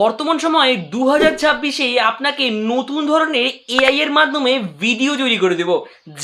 বর্তমান সময়ে 2026-এ আপনাকে নতুন ধরনের এআই এর মাধ্যমে ভিডিও তৈরি করে দেব,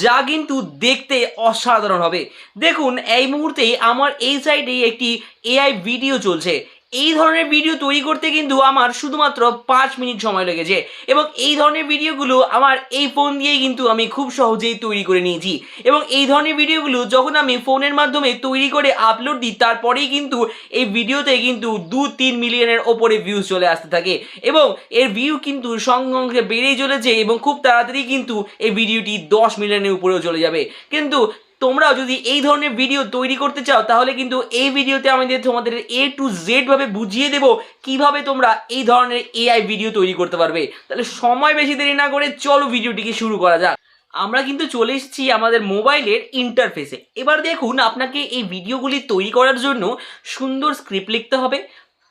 যা কিন্তু দেখতে অসাধারণ হবে। দেখুন, এই মুহূর্তে আমার এই সাইডে একটি এআই ভিডিও চলছে। এই ধরনের ভিডিও তৈরি করতে কিন্তু আমার শুধুমাত্র 5 মিনিট সময় লেগেছে, এবং এই ধরনের ভিডিওগুলো আমার এই ফোন দিয়েই কিন্তু আমি খুব সহজেই তৈরি করে নিয়েছি। এবং এই ধরনের ভিডিওগুলো যখন আমি ফোনের মাধ্যমে তৈরি করে আপলোড দিই, তারপরেই কিন্তু এই ভিডিওতে কিন্তু 2-3 মিলিয়নের ওপরে ভিউজ চলে আসতে থাকে, এবং এর ভিউ কিন্তু সঙ্গে সঙ্গে বেড়েই চলেছে, এবং খুব তাড়াতাড়ি কিন্তু এই ভিডিওটি 10 মিলিয়নের উপরেও চলে যাবে। কিন্তু তোমরাও যদি এই ধরনের ভিডিও তৈরি করতে চাও, তাহলে কিন্তু এই ভিডিওতে তোমাদের A to Z ভাবে বুঝিয়ে দেবো কিভাবে তোমরা এই ধরনের এআই ভিডিও তৈরি করতে পারবে। তাহলে সময় বেশি দেরি না করে চলো ভিডিওটিকে শুরু করা যাক। আমরা কিন্তু চলে এসেছি আমাদের মোবাইলের ইন্টারফেসে। এবার দেখুন, আপনাকে এই ভিডিওগুলি তৈরি করার জন্য সুন্দর স্ক্রিপ্ট লিখতে হবে,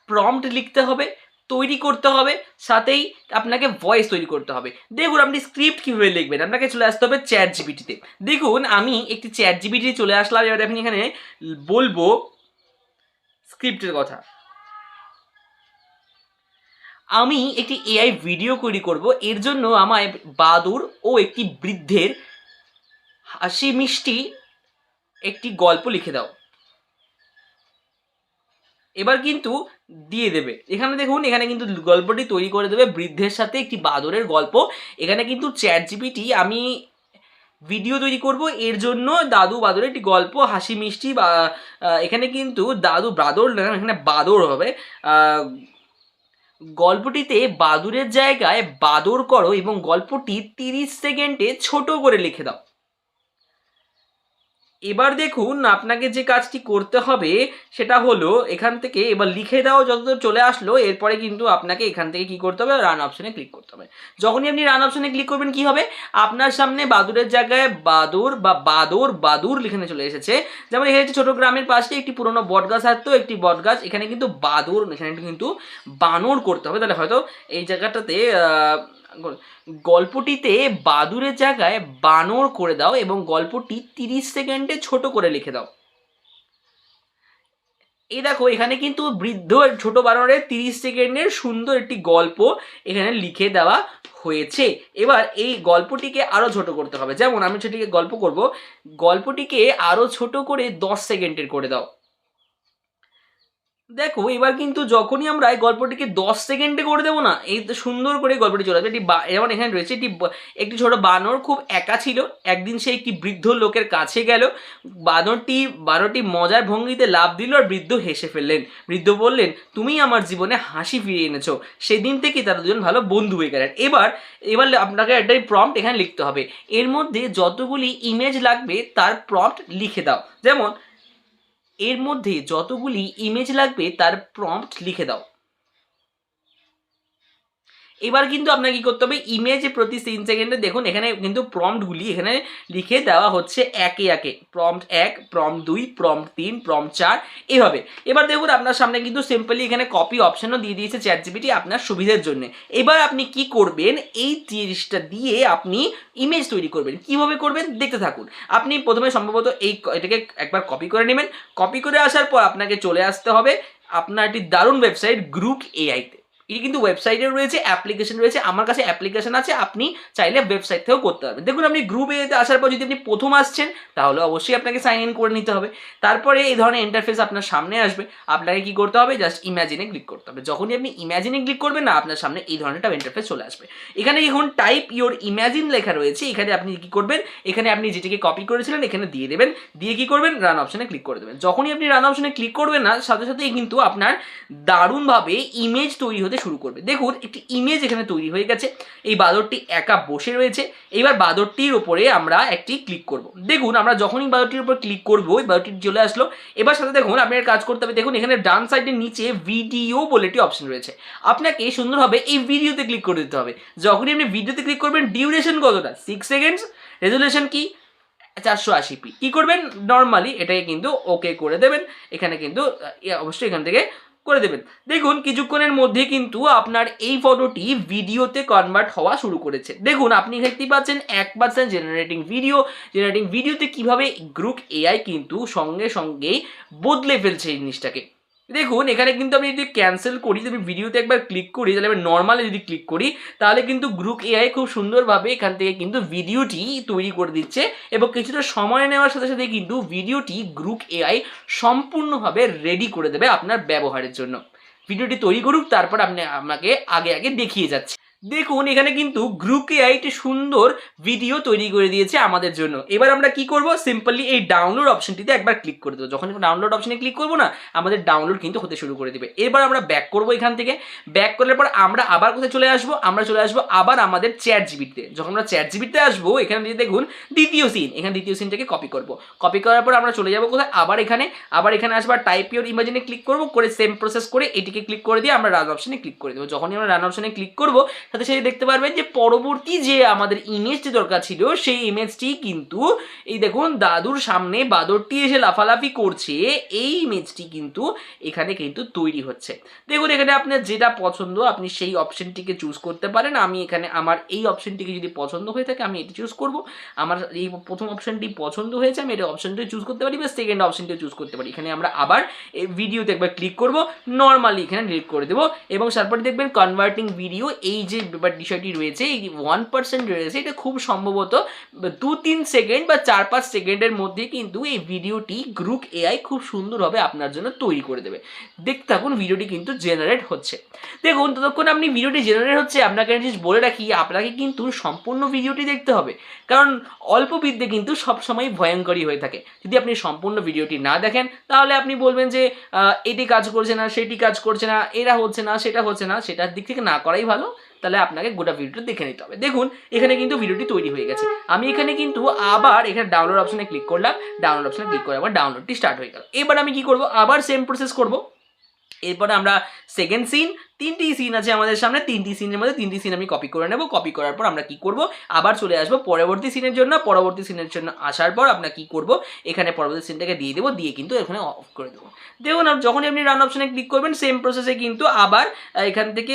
প্রম্পট লিখতে হবে, তৈরি করতে হবে, সাথেই আপনাকে ভয়েস তৈরি করতে হবে। দেখুন, আপনি স্ক্রিপ্ট কীভাবে লিখবেন, আপনাকে চলে আসতে হবে চ্যাট জিপিটিতে। দেখুন, আমি একটি চ্যাট জিপিটিতে চলে আসলাম। এবার আপনি এখানে বলবো স্ক্রিপ্টের কথা। আমি একটি এআই ভিডিও তৈরি করব, এর জন্য আমায় বাদুড় ও একটি বৃদ্ধের হাসি মিষ্টি একটি গল্প লিখে দাও। এবার কিন্তু দিয়ে দেবে। এখানে দেখুন, এখানে কিন্তু গল্পটি তৈরি করে দেবে বৃদ্ধের সাথে একটি বাদরের গল্প। এখানে কিন্তু চ্যাট জিপিটি আমি ভিডিও তৈরি করব, এর জন্য দাদু বাদরের একটি গল্প হাসি মিষ্টি, বা এখানে কিন্তু দাদু বাদর না, এখানে বাদর হবে। গল্পটিতে বাদুরের জায়গায় বাদর করো, এবং গল্পটি 30 সেকেন্ডে ছোট করে লিখে দাও। এবার দেখুন, আপনাকে যে কাজটি করতে হবে সেটা হলো এখান থেকে এবার লিখে দাও যতদূর চলে আসলো, এরপরে কিন্তু আপনাকে এখান থেকে কি করতে হবে, রান অপশনে ক্লিক করতে হবে। যখনই আপনি রান অপশনে ক্লিক করবেন, কি হবে, আপনার সামনে বাদুরের জায়গায় বাদুর বা বাদুর লিখানে চলে এসেছে। যেমন এখানে একটি ছোট গ্রামের পাশে একটি পুরনো বটগাছ থাকতো, একটি বটগাছ, এখানে কিন্তু বাদুর, এখানে কিন্তু বানর করতে হবে। তাহলে হয়তো এই জায়গাটাতে গল্পটিতে বাদুরের জায়গায় বানর করে দাও, এবং গল্পটি 30 সেকেন্ডে ছোট করে লিখে দাও। এই দেখো, এখানে কিন্তু বৃদ্ধ ছোট বানরের 30 সেকেন্ডের সুন্দর একটি গল্প এখানে লিখে দেওয়া হয়েছে। এবার এই গল্পটিকে আরও ছোট করতে হবে। যেমন আমি সেটিকে গল্প করব, গল্পটিকে আরও ছোট করে 10 সেকেন্ডের করে দাও। দেখো, এবার কিন্তু যখনই আমরা এই গল্পটিকে 10 সেকেন্ডে করে দেবো না, এই তো সুন্দর করে গল্পটি চলে আসবে। যেমন এখানে রয়েছে একটি ছোট বানর খুব একা ছিল। একদিন সে একটি বৃদ্ধ লোকের কাছে গেল। বানরটি মজার ভঙ্গিতে লাফ দিল, আর বৃদ্ধ হেসে ফেললেন। বৃদ্ধ বললেন, তুমি আমার জীবনে হাসি ফিরিয়ে এনেছো। সেদিন থেকে তারা দুজন ভালো বন্ধু হয়ে গেলেন। এবার আপনাকে একটাই প্রম্পট এখানে লিখতে হবে। এর মধ্যে যতগুলি ইমেজ লাগবে তার প্রম্পট লিখে দাও। যেমন এর মধ্যে যতগুলি ইমেজ লাগবে তার প্রম্পট লিখে দাও। এবার কিন্তু আপনাকে কি করতে হবে, ইমেজ প্রতি 3 সেকেন্ডে দেখুন এখানে কিন্তু প্রম্পটগুলি এখানে লিখে দেওয়া হচ্ছে একে একে। প্রম্পট 1, প্রম্পট 2, প্রম্পট 3, প্রম্পট 4, এভাবে। এবার দেখুন, আপনার সামনে কিন্তু সিম্পলি এখানে কপি অপশনও দিয়ে দিয়েছে চ্যাট জিপিটি আপনার সুবিধার জন্য। এবার আপনি কি করবেন, এই জিনিসটা দিয়ে আপনি ইমেজ তৈরি করবেন। কিভাবে করবেন দেখতে থাকুন। আপনি প্রথমে সম্ভবত এটাকে একবার কপি করে নেবেন। কপি করে আসার পর আপনাকে চলে আসতে হবে আপনার একটি দারুণ ওয়েবসাইট গ্রুক এআইতে। এটি কিন্তু ওয়েবসাইটে রয়েছে, অ্যাপ্লিকেশন রয়েছে। আমার কাছে অ্যাপ্লিকেশন আছে, আপনি চাইলে ওয়েবসাইট থেকেও করতে পারবেন। দেখুন, আপনি গ্রুপ এতে আসার পর যদি আপনি প্রথম আসছেন, তাহলে অবশ্যই আপনাকে সাইন ইন করে নিতে হবে। তারপরে এই ধরনের ইন্টারফেস আপনার সামনে আসবে। আপনাকে কি করতে হবে, জাস্ট ইমাজিনে ক্লিক করতে হবে। যখনই আপনি ইমাজিনে ক্লিক করবেন না, আপনার সামনে এই ধরনের একটা ইন্টারফেস চলে আসবে। এখানে এখন টাইপ ইওর ইমাজিন লেখা রয়েছে। এখানে আপনি কি করবেন, এখানে আপনি যেটিকে কপি করেছিলেন এখানে দিয়ে দেবেন। দিয়ে কি করবেন, রান অপশনে ক্লিক করে দেবেন। যখনই আপনি রান অপশনে ক্লিক করবেন না, সাথে সাথেই কিন্তু আপনার দারুণভাবে ইমেজ তৈরি হতে শুরু করবে। দেখুন, একটি ইমেজ এখানে তৈরি হয়ে গেছে। এই বাদরটি একা বসে রয়েছে। এবার বাদরটির উপরে আমরা একটি ক্লিক করব। দেখুন, আমরা যখনই বাদরটির উপর ক্লিক করবো, ওই বাদরটি চলে আসলো। এবার সাথে দেখুন, আপনার কাজ করতে হবে। দেখুন, এখানে ডান সাইডের নিচে ভিডিও বলে একটি অপশন রয়েছে। আপনাকে সুন্দরভাবে এই ভিডিওতে ক্লিক করে দিতে হবে। যখনই আপনি ভিডিওতে ক্লিক করবেন, ডিউরেশন কতটা, 6 সেকেন্ডস, রেজুলেশন কি 480p। কি করবেন, নর্মালি এটাকে কিন্তু ওকে করে দেবেন। এখানে কিন্তু অবশ্যই এখান থেকে করে দেবেন। দেখুন, কিছুক্ষণের মধ্যে কিন্তু আপনার এই ফটোটি ভিডিওতে কনভার্ট হওয়া শুরু করেছে। দেখুন, আপনি দেখতেই পাচ্ছেন 1% জেনারেটিং ভিডিওতে কিভাবে গ্রুক এআই কিন্তু সঙ্গে সঙ্গেই বদলে ফেলছে এই জিনিসটাকে। দেখুন এখানে কিন্তু আমি যদি ক্যান্সেল করি, যদি ভিডিওতে একবার ক্লিক করি, তাহলে আমি নর্মালে যদি ক্লিক করি, তাহলে কিন্তু গ্রুক এআই খুব সুন্দরভাবে এখান থেকে কিন্তু ভিডিওটি তৈরি করে দিচ্ছে এবং কিছুটা সময় নেওয়ার সাথে সাথে কিন্তু ভিডিওটি গ্রুক এআই সম্পূর্ণভাবে রেডি করে দেবে আপনার ব্যবহারের জন্য। ভিডিওটি তৈরি করুক, তারপর আপনাকে আগে আগে দেখিয়ে যাচ্ছে। দেখুন এখানে কিন্তু গ্রুক এআই একটি সুন্দর ভিডিও তৈরি করে দিয়েছে আমাদের জন্য। এবার আমরা কি করব, সিম্পলি এই ডাউনলোড অপশনটিতে একবার ক্লিক করে দেবো। যখন ডাউনলোড অপশনে ক্লিক করবো না, আমাদের ডাউনলোড কিন্তু হতে শুরু করে দেবে। এবার আমরা ব্যাক করবো, এখান থেকে ব্যাক করার পর আমরা আবার কোথায় চলে আসবো, আমরা চলে আসবো আবার আমাদের চ্যাট জিবিতে। যখন আমরা চ্যাট জিবিতে আসবো, এখানে দেখুন দ্বিতীয় সিন, এখানে দ্বিতীয় সিনটাকে কপি করব। কপি করার পর আমরা চলে যাবো কোথায়, আবার এখানে আসবো, টাইপ ইউর ইমেজিনে ক্লিক করবো, করে সেম প্রসেস করে এটিকে ক্লিক করে দিয়ে আমরা রান অপশনে ক্লিক করে দেবো। যখনই আমরা রান অপশনে ক্লিক করবো, সাথে সাথে দেখতে পারবেন যে পরবর্তী যে আমাদের ইমেজটি দরকার ছিল, সেই ইমেজটি কিন্তু এই দেখুন দাদুর সামনে বাদরটি এসে লাফালাফি করছে, এই ইমেজটি কিন্তু এখানে কিন্তু তৈরি হচ্ছে। দেখুন এখানে আপনার যেটা পছন্দ আপনি সেই অপশনটিকে চুজ করতে পারেন। আমি এখানে আমার এই অপশনটিকে যদি পছন্দ হয়ে থাকে আমি এটি চুজ করব। আমার এই প্রথম অপশনটি পছন্দ হয়েছে, আমি এটা অপশনটি চুজ করতে পারি, বা সেকেন্ড অপশনটি চুজ করতে পারি। এখানে আমরা আবার এই ভিডিওতে একবার ক্লিক করব, নর্মালি এখানে ডিলিট করে দেবো এবং তারপরে দেখবেন কনভার্টিং ভিডিও, এই যে বিষয়টি রয়েছে, এই 1% রয়েছে, এটা খুব সম্ভবত 2-3 সেকেন্ড বা 4-5 সেকেন্ডের মধ্যে কিন্তু এই ভিডিওটি গ্রুক এআই খুব সুন্দরভাবে আপনার জন্য তৈরি করে দেবে। দেখতে থাকুন ভিডিওটি কিন্তু জেনারেট হচ্ছে। দেখুন ততক্ষণ আপনি ভিডিওটি জেনারেট হচ্ছে, আপনাকে একটা জিনিস বলে রাখি, আপনাকে কিন্তু সম্পূর্ণ ভিডিওটি দেখতে হবে, কারণ অল্প বিদ্যে কিন্তু সবসময় ভয়ঙ্করী হয়ে থাকে। যদি আপনি সম্পূর্ণ ভিডিওটি না দেখেন, তাহলে আপনি বলবেন যে এটি কাজ করছে না, সেটি কাজ করছে না, এরা হচ্ছে না, সেটা হচ্ছে না, সেটার দিক থেকে না করাই ভালো। তাহলে আপনাকে গোটা ভিডিওটা দেখে নিতে হবে। দেখুন এখানে কিন্তু ভিডিওটি তৈরি হয়ে গেছে। আমি এখানে কিন্তু আবার এখানে ডাউনলোড অপশনে ক্লিক করলাম, ডাউনলোড অপশনে ক্লিক করে আবার ডাউনলোডটি স্টার্ট হয়ে গেল। এবার আমি কি করব, আবার সেম প্রসেস করব। এরপরে আমরা সেকেন্ড সিন, 3টি সিন আছে আমাদের সামনে, 3টি সিনের মধ্যে 3টি সিন আমি কপি করে নেব। কপি করার পর আমরা কি করব, আবার চলে আসবো পরবর্তী সিনের জন্য। পরবর্তী সিনের জন্য আসার পর আমরা কি করব, এখানে পরবর্তী সিনটাকে দিয়ে দেবো, দিয়ে কিন্তু এখানে অফ করে দেবো। দেখুন যখনই আপনি রান অপশনে ক্লিক করবেন, সেম প্রসেসে কিন্তু আবার এখান থেকে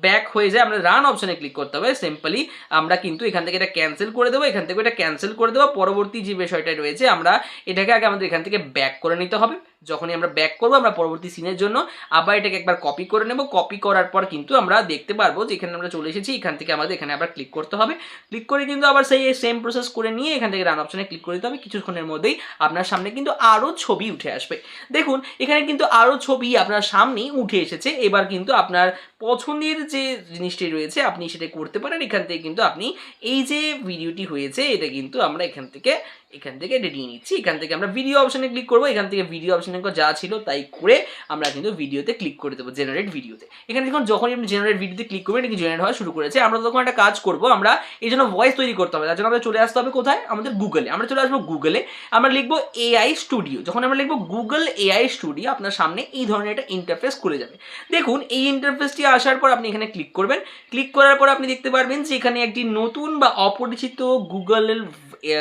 ব্যাক হয়ে যায়। আমরা রান অপশনে ক্লিক করতে হবে। সিম্পলি আমরা কিন্তু এখান থেকে এটা ক্যান্সেল করে দেবো, এখান থেকে এটা ক্যান্সেল করে দেবো। পরবর্তী যে বিষয়টা রয়েছে, আমরা এটাকে আগে আমাদের এখান থেকে ব্যাক করে নিতে হবে। যখনই আমরা ব্যাক করবো, আমরা পরবর্তী সিনের জন্য আবার এটাকে একবার কপি করে নেব। কপি করার পর কিন্তু আমরা দেখতে পারবো যে এখানে আমরা চলে এসেছি, এখান থেকে আমাদের এখানে আবার ক্লিক করতে হবে। ক্লিক করে কিন্তু আবার সেই সেম প্রসেস করে নিয়ে এখান থেকে রান অপশনে ক্লিক করে দিতে হবে। কিছুক্ষণের মধ্যেই আপনার সামনে কিন্তু আরও ছবি উঠে আসবে। দেখুন এখানে কিন্তু আরও ছবি আপনার সামনেই উঠে এসেছে। এবার কিন্তু আপনার পছন্দের যে জিনিসটি রয়েছে আপনি সেটা করতে পারেন। এখান থেকে কিন্তু আপনি এই যে ভিডিওটি হয়েছে, এটা কিন্তু আমরা এখান থেকে এটা নিয়ে নিচ্ছি। এখান থেকে আমরা ভিডিও অপশনে ক্লিক করবো। এখান থেকে ভিডিও অপশনে যা ছিল তাই করে আমরা কিন্তু ভিডিওতে ক্লিক করে দেবো, জেনারেট ভিডিওতে। এখানে দেখুন যখনই আপনি জেনারেট ভিডিওতে ক্লিক করবেন, এটা জেনারেট হওয়া শুরু করেছে। আমরা তখন একটা কাজ করবো, আমরা এই জন্য ভয়েস তৈরি করতে হবে। তার জন্য আমরা চলে আসতে হবে কোথায়, আমাদের গুগলে। আমরা চলে আসবো গুগলে, আমরা লিখবো এআই স্টুডিও। যখন আমরা লিখবো গুগল এআই স্টুডিও, আপনার সামনে এই ধরনের একটা ইন্টারফেস খুলে যাবে। দেখুন এই ইন্টারফেসটি আসার পর আপনি এখানে ক্লিক করবেন। ক্লিক করার পর আপনি দেখতে পারবেন যে এখানে একটি নতুন বা অপরিচিত গুগলের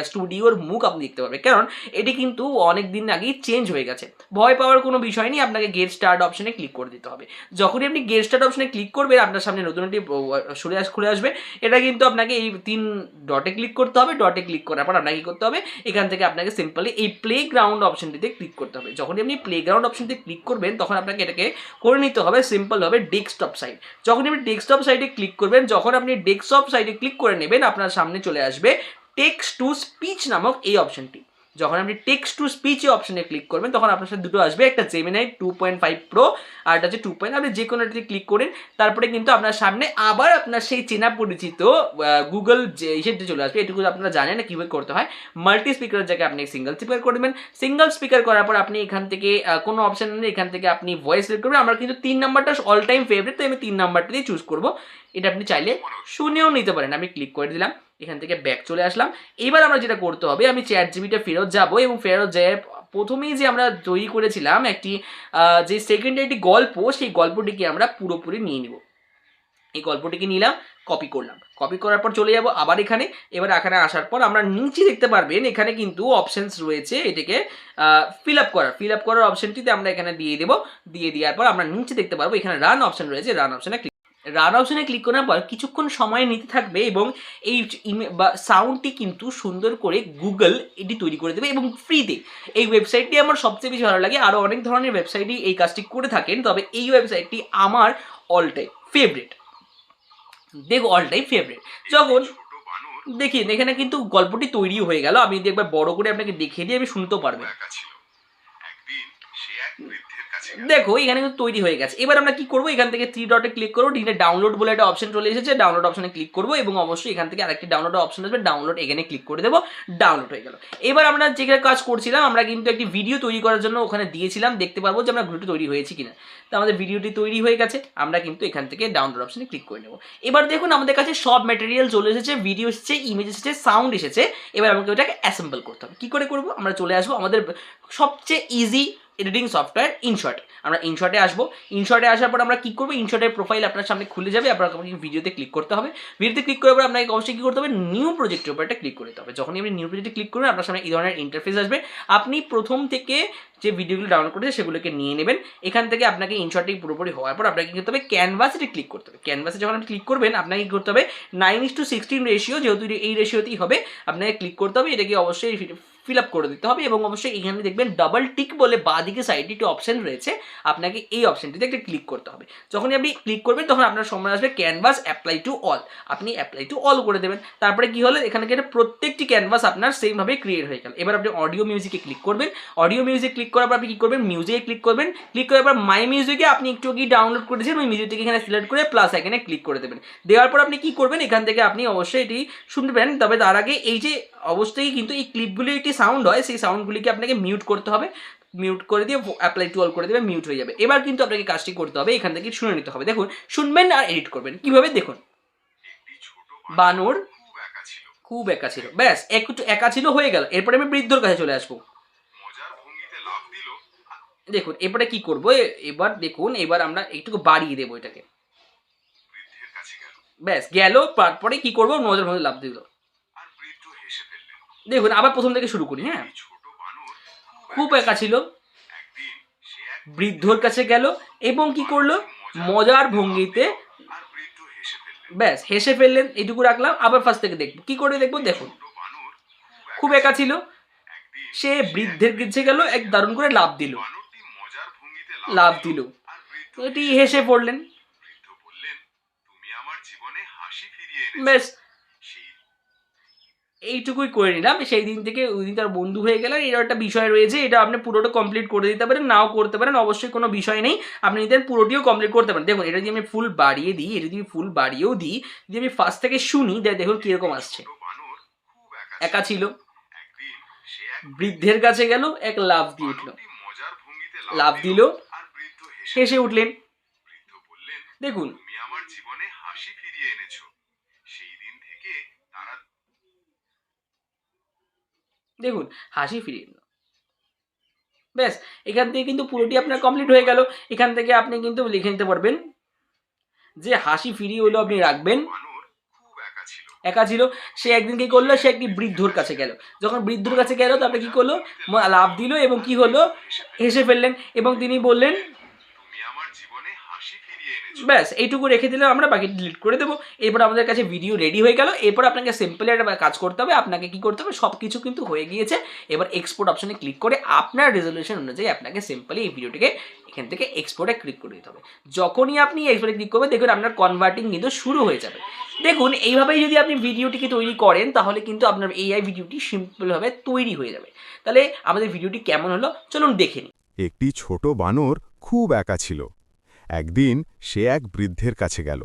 স্টুডিওর মুখ আপনি দেখতে পারবেন, কারণ এটি কিন্তু অনেক দিন আগেই চেঞ্জ হয়ে গেছে। ভয় পাওয়ার কোনো বিষয় নেই, আপনাকে গেট স্টার্ট অপশনে ক্লিক করে দিতে হবে। যখনই আপনি গেট স্টার্ট অপশনে ক্লিক করবেন, আপনার সামনে নতুন একটি খুলে আসবে। এটা কিন্তু আপনাকে এই 3 ডটে ক্লিক করতে হবে। ডটে ক্লিক করার পর আপনাকে কী করতে হবে, এখান থেকে আপনাকে সিম্পলি এই প্লে গ্রাউন্ড অপশনটিতে ক্লিক করতে হবে। যখনই আপনি প্লে গ্রাউন্ড অপশনটিতে ক্লিক করবেন, তখন আপনাকে এটাকে করে নিতে হবে সিম্পলভাবে ডেস্কটপ সাইট। যখন আপনি ডেস্কটপ সাইটে ক্লিক করবেন, যখন আপনি ডেস্কটপ সাইটে ক্লিক করে নেবেন, আপনার সামনে চলে আসবে টেক্সট টু স্পিচ নামক এই অপশনটি। যখন আপনি টেক্সট টু স্পিচ অপশনে ক্লিক করবেন, তখন আপনার সাথে দুটো আসবে, একটা জেমিনাই 2.5 প্রো আর একটা হচ্ছে 2. আপনি যে কোনোটাতে ক্লিক করেন, তারপরে কিন্তু আপনার সামনে আবার আপনার সেই চেনা পরিচিত গুগল যে হিসেবে চলে আসবে। এটুকু আপনারা জানেন না কীভাবে করতে হয়। মাল্টি স্পিকারের জায়গায় আপনি সিঙ্গেল স্পিকার করে দেবেন। সিঙ্গেল স্পিকার করার পর আপনি এখান থেকে কোনো অপশন নেই, এখান থেকে আপনি ভয়েস সিলেক্ট করবেন। আমার কিন্তু 3 নাম্বারটা অল টাইম ফেভারিট, তাই আমি 3 নাম্বারটা দিয়ে চুজ করবো। এটা আপনি চাইলে শুনেও নিতে পারেন। আমি ক্লিক করে দিলাম, এখান থেকে ব্যাক চলে আসলাম। এবার আমরা যেটা করতে হবে, আমি চ্যাট জিবিটা ফেরত যাবো এবং ফেরত যেয়ে প্রথমেই যে আমরা তৈরি করেছিলাম একটি যে সেকেন্ডে একটি গল্প, সেই গল্পটিকে আমরা পুরোপুরি নিয়ে নিব। এই গল্পটিকে নিলাম, কপি করলাম। কপি করার পর চলে যাব আবার এখানে। এবার এখানে আসার পর আমরা নিচে দেখতে পারবেন এখানে কিন্তু অপশানস রয়েছে, এটাকে ফিল আপ করার অপশানটিতে আমরা এখানে দিয়ে দেবো। দিয়ে দেওয়ার পর আমরা নিচে দেখতে পারবো এখানে রান অপশান রয়েছে, রান অপশানে ক্লিক। রান অপশনে ক্লিক করার পর কিছুক্ষণ সময় নিতে থাকবে এবং এই বা সাউন্ডটি কিন্তু সুন্দর করে গুগল এটি তৈরি করে দেবে এবং ফ্রিতে। এই ওয়েবসাইটটি আমার সবচেয়ে বেশি ভালো লাগে, আরও অনেক ধরনের ওয়েবসাইটই এই কাজটি করে থাকেন, তবে এই ওয়েবসাইটটি আমার অল টাইম ফেভারিট। দেখো অল টাইম ফেভারিট। যখন দেখেন এখানে কিন্তু গল্পটি তৈরি হয়ে গেল, আমি যদি একবার বড় করে আপনাকে দেখিয়ে দিই আমি শুনতেও পারবেন। দেখো এখানে কিন্তু তৈরি হয়ে গেছে। এবার আমরা কি করবো, এখান থেকে 3 ডটে ক্লিক করবো, এখানে ডাউনলোড বলে একটা অপশন চলে এসেছে, ডাউনলোড অপশনে ক্লিক করবো এবং অবশ্যই এখান থেকে আরেকটি ডাউনলোড অপশন আসবে, ডাউনলোড এখানে ক্লিক করে দেবো, ডাউনলোড হয়ে গেল। এবার আমরা যেখানে কাজ করছিলাম আমরা কিন্তু একটি ভিডিও তৈরি করার জন্য ওখানে দিয়েছিলাম, দেখতে পারবো যে আমরা ভিডিওটি তৈরি হয়েছে কিনা। তো আমাদের ভিডিওটি তৈরি হয়ে গেছে, আমরা কিন্তু এখান থেকে ডাউনলোড অপশনে ক্লিক করে নেবো। এবার দেখুন আমাদের কাছে সব ম্যাটেরিয়াল চলে এসেছে, ভিডিও এসেছে, ইমেজ এসেছে, সাউন্ড এসেছে। এবার আমাকে ওটাকে অ্যাসেম্বল করতে হবে। কী করে করবো, আমরা চলে আসবো আমাদের সবচেয়ে ইজি এডিটিং সফটওয়্যার ইনশট। আমরা ইনশটে আসবো, ইনশটে আসার পর আমরা কী করবো, ইনশটের প্রোফাইল আপনার সামনে খুলে যাবে, আপনাকে ভিডিওতে ক্লিক করতে হবে। ভিডিওতে ক্লিক করার পর আপনাকে অবশ্যই কী করতে হবে, নিউ প্রজেক্টের উপর একটা ক্লিক করতে হবে। যখনই আপনি নিউ প্রজেক্টে ক্লিক করবেন আপনার সামনে এই ধরনের ইন্টারফেস আসবে। আপনি প্রথম থেকে যে ভিডিওগুলো ডাউনলোড করেছে সেগুলোকে নিয়ে নেবেন। এখান থেকে আপনাকে ইনশটটি পুরোপুরি হওয়ার পর আপনাকে কী করতে হবে, ক্যানভাসে ক্লিক করতে হবে। ক্যানভাসে যখন আপনি ক্লিক করবেন আপনাকে কী করতে হবে, 9:16 রেশিও, যেহেতু এই রেশিওতেই হবে আপনাকে ক্লিক করতে হবে। এটাকে অবশ্যই ফিল আপ করে দিতে হবে এবং অবশ্যই এখানে দেখবেন ডাবল টিক বলে বাঁদিকে সাইডে একটি অপশন রয়েছে, আপনাকে এই অপশনটিতে একটা ক্লিক করতে হবে। যখনই আপনি ক্লিক করবেন তখন আপনার সামনে আসবে ক্যানভাস অ্যাপ্লাই টু অল, আপনি অ্যাপ্লাই টু অল করে দেবেন। তারপরে কি হলো, এখানে প্রত্যেকটি ক্যানভাস আপনার সেমভাবে ক্রিয়েট হয়ে গেল। এবার আপনি অডিও মিউজিকে ক্লিক করবেন, অডিও মিউজিক ক্লিক করার পর আপনি কী করবেন, মিউজিকে ক্লিক করবেন, ক্লিক করার পর মাই মিউজিকে আপনি একটু কি ডাউনলোড করেছেন ওই মিউজিকটিকে এখানে সিলেক্ট করে প্লাস এখানে ক্লিক করে দেবেন। দেওয়ার পর আপনি কী করবেন, এখান থেকে আপনি অবশ্যই এটি শুনবেন, তবে তার আগে এই যে অবশ্যই কিন্তু এই ক্লিপগুলি একটি সাউন্ড হয়, সেই সাউন্ডগুলিকে আপনাকে মিউট করতে হবে, মিউট করে দিয়ে অ্যাপ্লাই টু অল করে দেবে, মিউট হয়ে যাবে। এবার কিন্তু আপনাকে কাজটি করতে হবে, এখান থেকে শুনে নিতে হবে। দেখুন শুনবেন আর এডিট করবেন কীভাবে, দেখুন বানর খুব একা ছিল, ব্যাস একটু একা ছিল হয়ে গেল। এরপরে আমি বৃদ্ধর কাছে চলে আসবো। দেখুন এরপরে কি করবো, এবার দেখুন এবার আমরা একটু বাড়িয়ে দেবো এটাকে, ব্যাস গেল। তারপরে কি করবো, মজার মধ্যে লাভ দিল। দেখুন আবার প্রথম থেকে শুরু করি। হ্যাঁ, খুব একা ছিল, বৃদ্ধর কাছে গেল এবং কি করলো, মজার ভঙ্গিতে, ব্যাস হেসে ফেললেন, এইটুকু রাখলাম। আবার ফার্স্ট থেকে দেখবো, কি করে দেখবো, দেখুন খুব একা ছিল, সে বৃদ্ধের কাছে গেল, এক দারুণ করে লাভ দিল, লাভ দিল, এটি হেসে পড়লেন, ব্যাস এইটুকুই করে নিলাম। সেই দিন থেকে ওই দিন তার বন্ধু হয়ে গেলেন। এর একটা বিষয় রয়েছে, এটা আপনি পুরোটা কমপ্লিট করে দিতে পারেন, নাও করতে পারেন, অবশ্যই কোনো বিষয় নেই, আপনি নিজের পুরোটিও কমপ্লিট করতে পারেন। দেখুন এটা যদি আমি ফুল বাড়িয়ে দিই, এটা যদি ফুল বাড়িয়েও দিই, যদি আমি ফার্স্ট থেকে শুনি দেখুন কীরকম আসছে। একা ছিল, বৃদ্ধের কাছে গেল, এক লাভ দিয়ে উঠল, লাভ দিল, হেসে উঠলেন। দেখুন দেখুন হাসি ফিরিয়ে নিল, ব্যাস এখান থেকে কিন্তু পুরোটি আপনার কমপ্লিট হয়ে গেল। এখান থেকে আপনি কিন্তু লিখে নিতে পারবেন যে হাসি ফিরিয়ে হলো আপনি রাখবেন, একা ছিল, সে একদিন কি করলো, সে একটি বৃদ্ধর কাছে গেল, যখন বৃদ্ধর কাছে গেল তারপরে কি করলো, লাভ দিল এবং কি হলো, হেসে ফেললেন এবং তিনি বললেন, ব্যাস এইটুকু রেখে দিলে আমরা বাকি ডিলিট করে দেবো। এরপর আমাদের কাছে ভিডিও রেডি হয়ে গেল। এরপর আপনাকে সিম্পলি একটা কাজ করতে হবে, আপনাকে কি করতে হবে, সব কিছু কিন্তু হয়ে গিয়েছে। এবার এক্সপোর্ট অপশনে ক্লিক করে আপনার রেজলিউশন অনুযায়ী আপনাকে সিম্পলি এই ভিডিওটিকে এখান থেকে এক্সপোর্টে ক্লিক করে দিতে হবে। যখনই আপনি এক্সপোর্টে ক্লিক করবেন দেখুন আপনার কনভার্টিং কিন্তু শুরু হয়ে যাবে। দেখুন এইভাবেই যদি আপনি ভিডিওটিকে তৈরি করেন তাহলে কিন্তু আপনার এআই ভিডিওটি সিম্পলভাবে তৈরি হয়ে যাবে। তাহলে আমাদের ভিডিওটি কেমন হলো চলুন দেখে নিই। একটি ছোট বানর খুব একা ছিল। একদিন সে এক বৃদ্ধের কাছে গেল।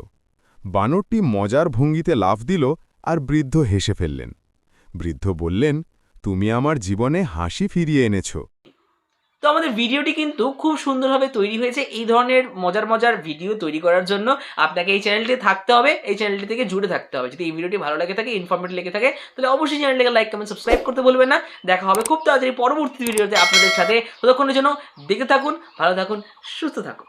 বানরটি মজার ভঙ্গিতে লাফ দিল আর বৃদ্ধ হেসে ফেললেন। বৃদ্ধ বললেন, তুমি আমার জীবনে হাসি ফিরিয়ে এনেছ। তো আমাদের ভিডিওটি কিন্তু খুব সুন্দরভাবে তৈরি হয়েছে। এই ধরনের মজার মজার ভিডিও তৈরি করার জন্য আপনাকে এই চ্যানেলটি থাকতে হবে, এই চ্যানেলটি থেকে জুড়ে থাকতে হবে। যদি এই ভিডিওটি ভালো লাগে থাকে, ইনফরমেটিভ লেগে থাকে, তাহলে অবশ্যই চ্যানেলটিকে লাইক কমেন্ট সাবস্ক্রাইব করতে ভুলবেন না। দেখা হবে খুব তাড়াতাড়ি পরবর্তী ভিডিওতে আপনাদের সাথে। ততক্ষণের জন্য দেখতে থাকুন, ভালো থাকুন, সুস্থ থাকুন।